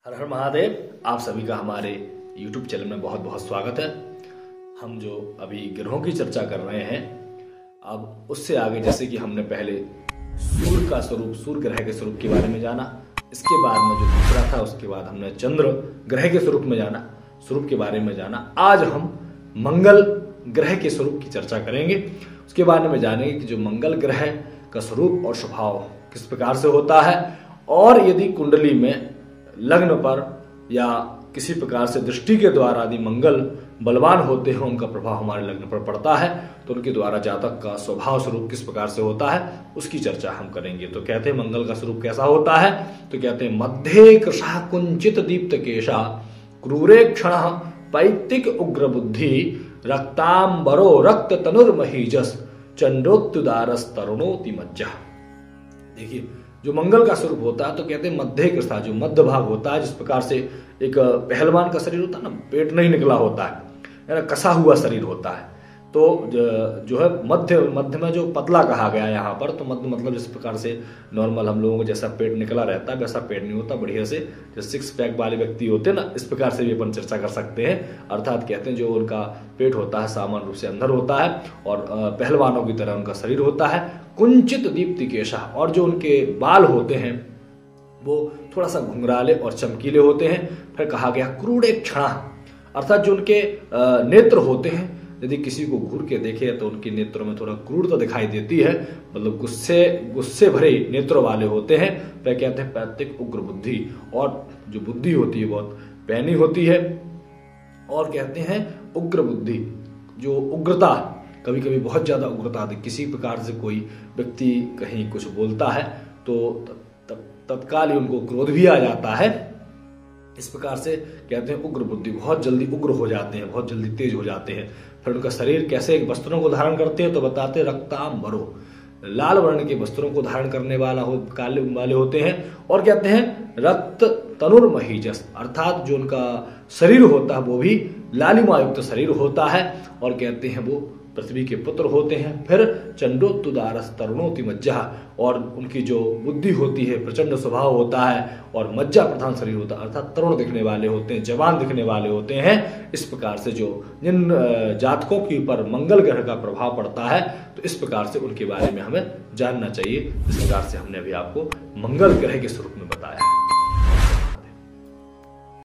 हर हर महादेव। आप सभी का हमारे YouTube चैनल में बहुत बहुत स्वागत है। हम जो अभी ग्रहों की चर्चा कर रहे हैं, अब उससे आगे जैसे कि हमने पहले सूर्य का स्वरूप, सूर्य ग्रह के स्वरूप के बारे में जाना, इसके बाद में जो दूसरा था उसके बाद हमने चंद्र ग्रह के स्वरूप में जाना, स्वरूप के बारे में जाना। आज हम मंगल ग्रह के स्वरूप की चर्चा करेंगे। उसके बारे में जानेंगे कि जो मंगल ग्रह का स्वरूप और स्वभाव किस प्रकार से होता है, और यदि कुंडली में लग्न पर या किसी प्रकार से दृष्टि के द्वारा यदि मंगल बलवान होते हैं, उनका प्रभाव हमारे लग्न पर पड़ता है, तो उनके द्वारा जातक का स्वभाव स्वरूप किस प्रकार से होता है उसकी चर्चा हम करेंगे। तो कहते हैं मंगल का स्वरूप कैसा होता है, तो कहते हैं मध्य कृशा कुंचित दीप्त केशा क्रूरे क्षण पैतिक उग्र बुद्धि रक्तांबरो रक्त तनुर्महीजस चंडोत्युदारस तरुणोति मज्जा। देखिए, जो मंगल का स्वरूप होता है तो कहते हैं मध्य कृशा, जो मध्य भाग होता है, जिस प्रकार से एक पहलवान का शरीर होता है ना, पेट नहीं निकला होता है ना, कसा हुआ शरीर होता है, तो जो है मध्य में जो पतला कहा गया है यहाँ पर, तो मध्य मतलब जिस प्रकार से नॉर्मल हम लोगों को जैसा पेट निकला रहता है वैसा पेट नहीं होता, बढ़िया से जो 6 पैक वाले व्यक्ति होते हैं ना, इस प्रकार से भी अपन चर्चा कर सकते हैं। अर्थात कहते हैं जो उनका पेट होता है सामान्य रूप से अंदर होता है और पहलवानों की तरह उनका शरीर होता है। कुंचित दीप्ति केशा, और जो उनके बाल होते हैं वो थोड़ा सा घुंघराले और चमकीले होते हैं। फिर कहा गया क्रूर क्षणा, अर्थात जो उनके नेत्र होते हैं, यदि किसी को घूर के देखे तो उनके नेत्रों में थोड़ा क्रूरता दिखाई देती है, मतलब गुस्से भरे नेत्रों वाले होते हैं। फिर कहते हैं पैतिक उग्र बुद्धि, और जो बुद्धि होती है बहुत पैनी होती है। और कहते हैं उग्र बुद्धि, जो उग्रता, कभी कभी बहुत ज्यादा उग्रता, किसी प्रकार से कोई व्यक्ति कहीं कुछ बोलता है तो तत्काल ही उनको क्रोध भी आ जाता है। इस प्रकार से कहते हैं उग्र बुद्धि, बहुत जल्दी उग्र हो जाते हैं, बहुत जल्दी तेज हो जाते हैं। फिर उनका शरीर कैसे वस्त्रों को धारण करते हैं, तो बताते हैं रक्तांबरो, लाल वर्ण के वस्त्रों को धारण करने काले वाले होते हैं। और कहते हैं रक्त तनुर्महीजस, अर्थात जो उनका शरीर होता है वो भी लालिमा युक्त शरीर होता है। और कहते हैं वो पृथ्वी के पुत्र होते हैं। फिर चंडोत्युदारस तरुणोति मज्जा, और उनकी जो बुद्धि होती है प्रचंड स्वभाव होता है और मज्जा प्रधान शरीर होता है, अर्थात तरुण दिखने वाले होते हैं, जवान दिखने वाले होते हैं। इस प्रकार से जो जिन जातकों के ऊपर मंगल ग्रह का प्रभाव पड़ता है, तो इस प्रकार से उनके बारे में हमें जानना चाहिए। इस प्रकार से हमने अभी आपको मंगल ग्रह के स्वरूप में बताया।